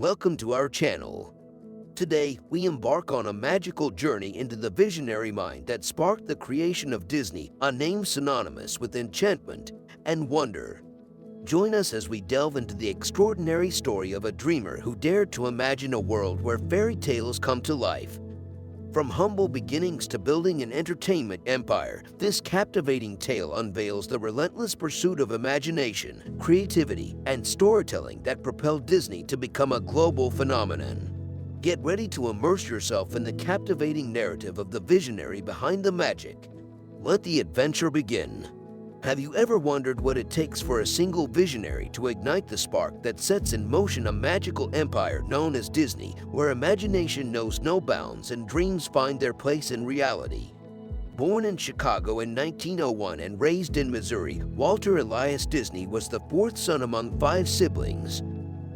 Welcome to our channel. Today, we embark on a magical journey into the visionary mind that sparked the creation of Disney, a name synonymous with enchantment and wonder. Join us as we delve into the extraordinary story of a dreamer who dared to imagine a world where fairy tales come to life. From humble beginnings to building an entertainment empire, this captivating tale unveils the relentless pursuit of imagination, creativity, and storytelling that propelled Disney to become a global phenomenon. Get ready to immerse yourself in the captivating narrative of the visionary behind the magic. Let the adventure begin. Have you ever wondered what it takes for a single visionary to ignite the spark that sets in motion a magical empire known as Disney, where imagination knows no bounds and dreams find their place in reality? Born in Chicago in 1901 and raised in Missouri, Walter Elias Disney was the fourth son among 5 siblings.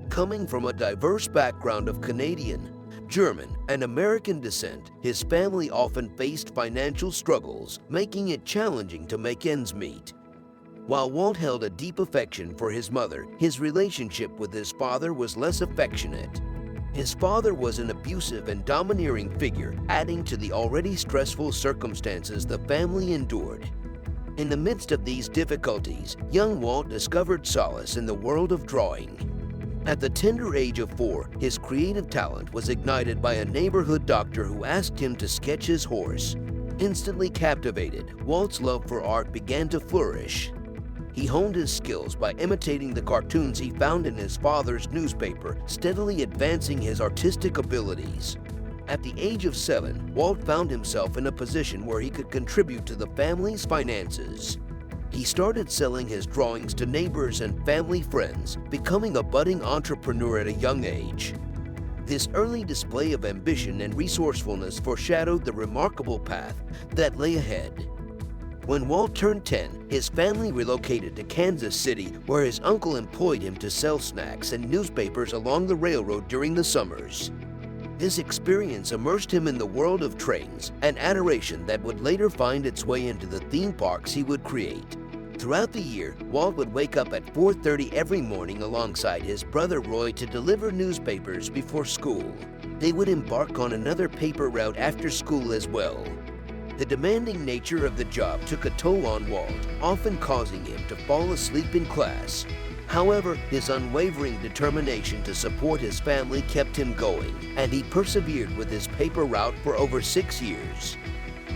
Coming from a diverse background of Canadian, German, and American descent, his family often faced financial struggles, making it challenging to make ends meet. While Walt held a deep affection for his mother, his relationship with his father was less affectionate. His father was an abusive and domineering figure, adding to the already stressful circumstances the family endured. In the midst of these difficulties, young Walt discovered solace in the world of drawing. At the tender age of 4, his creative talent was ignited by a neighborhood doctor who asked him to sketch his horse. Instantly captivated, Walt's love for art began to flourish. He honed his skills by imitating the cartoons he found in his father's newspaper, steadily advancing his artistic abilities. At the age of 7, Walt found himself in a position where he could contribute to the family's finances. He started selling his drawings to neighbors and family friends, becoming a budding entrepreneur at a young age. This early display of ambition and resourcefulness foreshadowed the remarkable path that lay ahead. When Walt turned 10, his family relocated to Kansas City, where his uncle employed him to sell snacks and newspapers along the railroad during the summers. This experience immersed him in the world of trains, an adoration that would later find its way into the theme parks he would create. Throughout the year, Walt would wake up at 4:30 every morning alongside his brother Roy to deliver newspapers before school. They would embark on another paper route after school as well. The demanding nature of the job took a toll on Walt, often causing him to fall asleep in class. However, his unwavering determination to support his family kept him going, and he persevered with his paper route for over 6 years.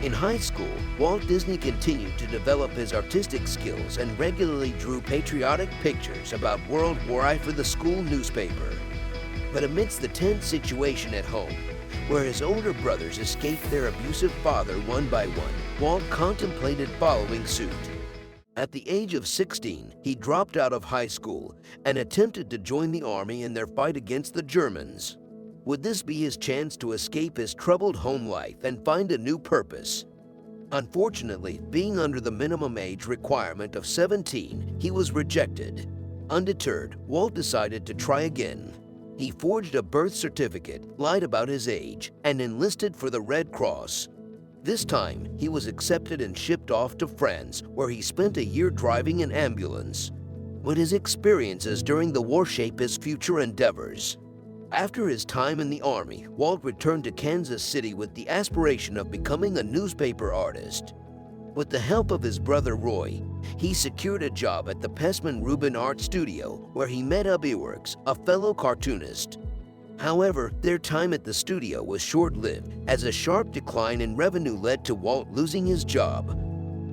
In high school, Walt Disney continued to develop his artistic skills and regularly drew patriotic pictures about World War I for the school newspaper. But amidst the tense situation at home, where his older brothers escaped their abusive father one by one, Walt contemplated following suit. At the age of 16, he dropped out of high school and attempted to join the army in their fight against the Germans. Would this be his chance to escape his troubled home life and find a new purpose? Unfortunately, being under the minimum age requirement of 17, he was rejected. Undeterred, Walt decided to try again. He forged a birth certificate, lied about his age, and enlisted for the Red Cross. This time, he was accepted and shipped off to France, where he spent a year driving an ambulance. Would his experiences during the war shape his future endeavors? After his time in the Army, Walt returned to Kansas City with the aspiration of becoming a newspaper artist. With the help of his brother Roy, he secured a job at the Pesman Rubin Art Studio, where he met Ub Iwerks, a fellow cartoonist. However, their time at the studio was short-lived, as a sharp decline in revenue led to Walt losing his job.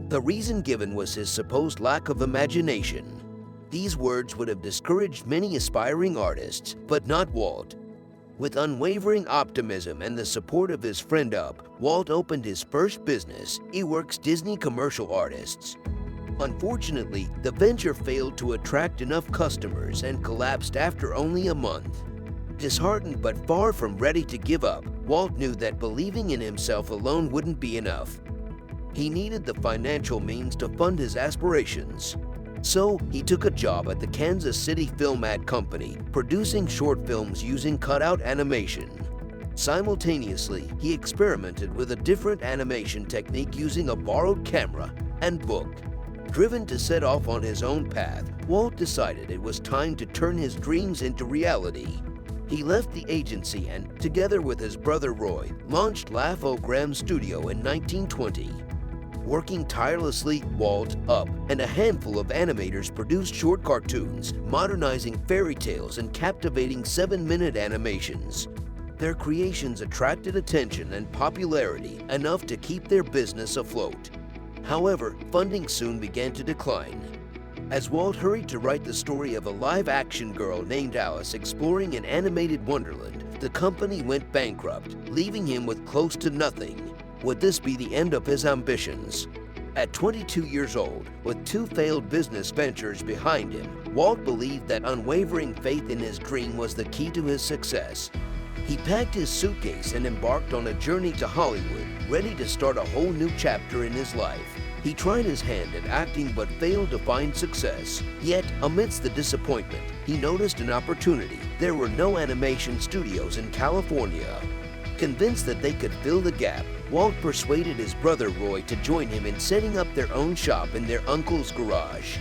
The reason given was his supposed lack of imagination. These words would have discouraged many aspiring artists, but not Walt. With unwavering optimism and the support of his friend Ub, Walt opened his first business, Iwerks Disney Commercial Artists. Unfortunately, the venture failed to attract enough customers and collapsed after only a month. Disheartened but far from ready to give up, Walt knew that believing in himself alone wouldn't be enough. He needed the financial means to fund his aspirations. So, he took a job at the Kansas City Film Ad Company, producing short films using cutout animation. Simultaneously, he experimented with a different animation technique using a borrowed camera and book. Driven to set off on his own path, Walt decided it was time to turn his dreams into reality. He left the agency and, together with his brother Roy, launched Laugh-O-Gram Studio in 1920. Working tirelessly, Walt, Up, and a handful of animators produced short cartoons, modernizing fairy tales and captivating 7-minute animations. Their creations attracted attention and popularity enough to keep their business afloat. However, funding soon began to decline. As Walt hurried to write the story of a live-action girl named Alice exploring an animated wonderland, the company went bankrupt, leaving him with close to nothing. Would this be the end of his ambitions? At 22 years old, with 2 failed business ventures behind him, Walt believed that unwavering faith in his dream was the key to his success. He packed his suitcase and embarked on a journey to Hollywood, ready to start a whole new chapter in his life. He tried his hand at acting but failed to find success. Yet, amidst the disappointment, he noticed an opportunity. There were no animation studios in California. Convinced that they could fill the gap, Walt persuaded his brother Roy to join him in setting up their own shop in their uncle's garage.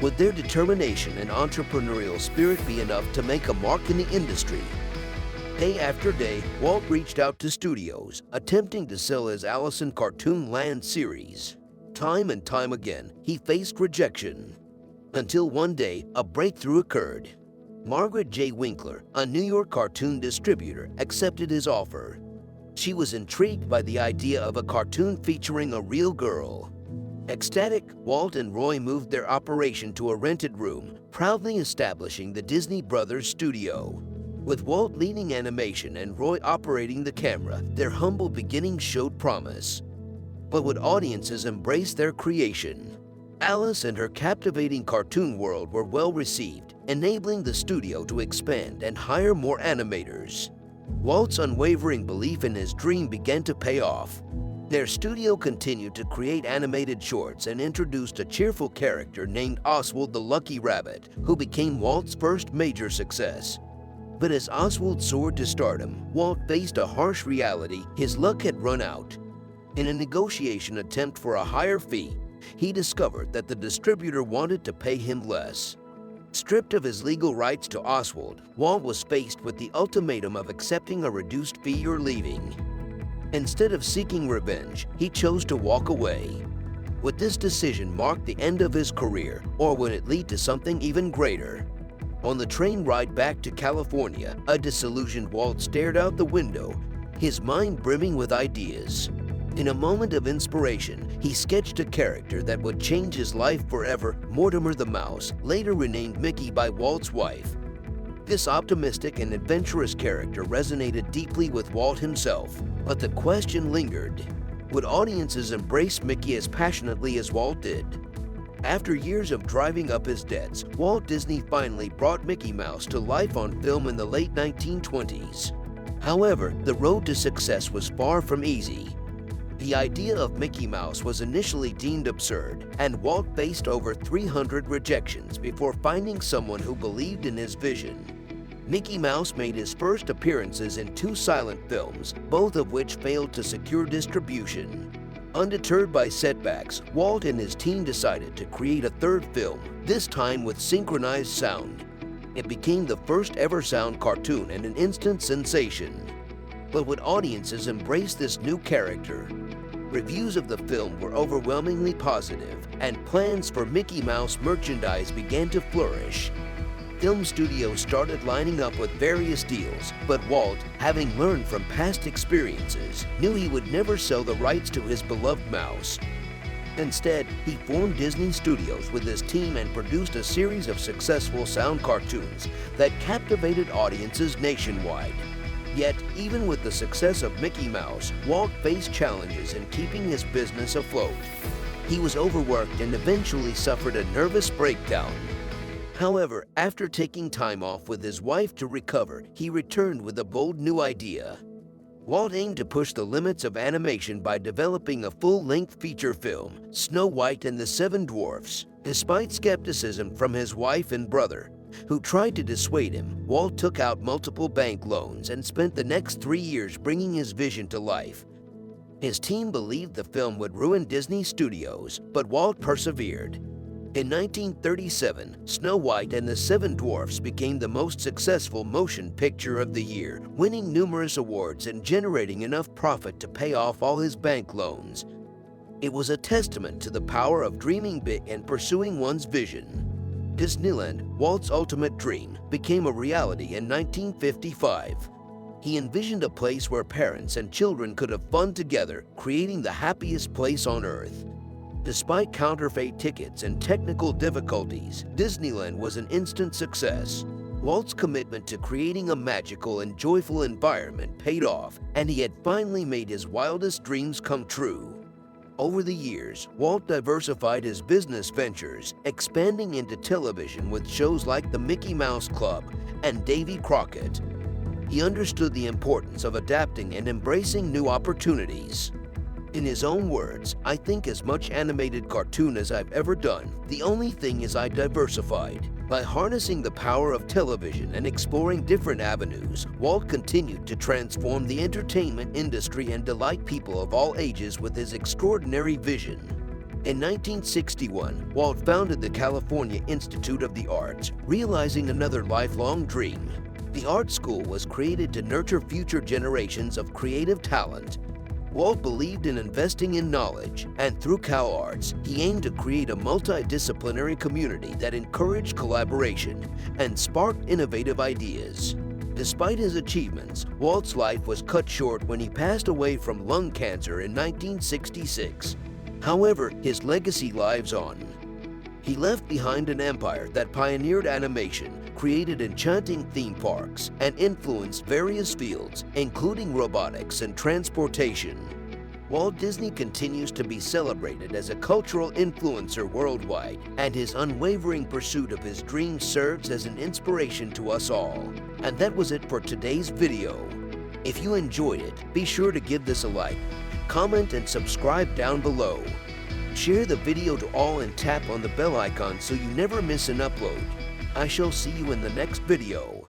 Would their determination and entrepreneurial spirit be enough to make a mark in the industry? Day after day, Walt reached out to studios, attempting to sell his Alice in Cartoon Land series. Time and time again, he faced rejection. Until one day, a breakthrough occurred. Margaret J. Winkler, a New York cartoon distributor, accepted his offer. She was intrigued by the idea of a cartoon featuring a real girl. Ecstatic, Walt and Roy moved their operation to a rented room, proudly establishing the Disney Brothers Studio. With Walt leading animation and Roy operating the camera, their humble beginnings showed promise. But would audiences embrace their creation? Alice and her captivating cartoon world were well received, enabling the studio to expand and hire more animators. Walt's unwavering belief in his dream began to pay off. Their studio continued to create animated shorts and introduced a cheerful character named Oswald the Lucky Rabbit, who became Walt's first major success. But as Oswald soared to stardom, Walt faced a harsh reality: his luck had run out. In a negotiation attempt for a higher fee, he discovered that the distributor wanted to pay him less. Stripped of his legal rights to Oswald, Walt was faced with the ultimatum of accepting a reduced fee or leaving. Instead of seeking revenge, he chose to walk away. Would this decision mark the end of his career, or would it lead to something even greater? On the train ride back to California, a disillusioned Walt stared out the window, his mind brimming with ideas. In a moment of inspiration, he sketched a character that would change his life forever: Mortimer the Mouse, later renamed Mickey by Walt's wife. This optimistic and adventurous character resonated deeply with Walt himself, but the question lingered: would audiences embrace Mickey as passionately as Walt did? After years of driving up his debts, Walt Disney finally brought Mickey Mouse to life on film in the late 1920s. However, the road to success was far from easy. The idea of Mickey Mouse was initially deemed absurd, and Walt faced over 300 rejections before finding someone who believed in his vision. Mickey Mouse made his first appearances in 2 silent films, both of which failed to secure distribution. Undeterred by setbacks, Walt and his team decided to create a 3rd film, this time with synchronized sound. It became the first ever sound cartoon and an instant sensation. But would audiences embrace this new character? Reviews of the film were overwhelmingly positive, and plans for Mickey Mouse merchandise began to flourish. Film studios started lining up with various deals, but Walt, having learned from past experiences, knew he would never sell the rights to his beloved mouse. Instead, he formed Disney Studios with his team and produced a series of successful sound cartoons that captivated audiences nationwide. Yet, even with the success of Mickey Mouse, Walt faced challenges in keeping his business afloat. He was overworked and eventually suffered a nervous breakdown. However, after taking time off with his wife to recover, he returned with a bold new idea. Walt aimed to push the limits of animation by developing a full-length feature film, Snow White and the 7 Dwarfs. Despite skepticism from his wife and brother, who tried to dissuade him, Walt took out multiple bank loans and spent the next 3 years bringing his vision to life. His team believed the film would ruin Disney Studios, but Walt persevered. In 1937, Snow White and the Seven Dwarfs became the most successful motion picture of the year, winning numerous awards and generating enough profit to pay off all his bank loans. It was a testament to the power of dreaming big and pursuing one's vision. Disneyland, Walt's ultimate dream, became a reality in 1955. He envisioned a place where parents and children could have fun together, creating the happiest place on earth. Despite counterfeit tickets and technical difficulties, Disneyland was an instant success. Walt's commitment to creating a magical and joyful environment paid off, and he had finally made his wildest dreams come true. Over the years, Walt diversified his business ventures, expanding into television with shows like The Mickey Mouse Club and Davy Crockett. He understood the importance of adapting and embracing new opportunities. In his own words, "I think as much animated cartoon as I've ever done. The only thing is I diversified." By harnessing the power of television and exploring different avenues, Walt continued to transform the entertainment industry and delight people of all ages with his extraordinary vision. In 1961, Walt founded the California Institute of the Arts, realizing another lifelong dream. The art school was created to nurture future generations of creative talent. Walt believed in investing in knowledge, and through Cal Arts, he aimed to create a multidisciplinary community that encouraged collaboration and sparked innovative ideas. Despite his achievements, Walt's life was cut short when he passed away from lung cancer in 1966. However, his legacy lives on. He left behind an empire that pioneered animation, created enchanting theme parks, and influenced various fields, including robotics and transportation. Walt Disney continues to be celebrated as a cultural influencer worldwide, and his unwavering pursuit of his dreams serves as an inspiration to us all. And that was it for today's video. If you enjoyed it, be sure to give this a like, comment, and subscribe down below. Share the video to all and tap on the bell icon so you never miss an upload. I shall see you in the next video.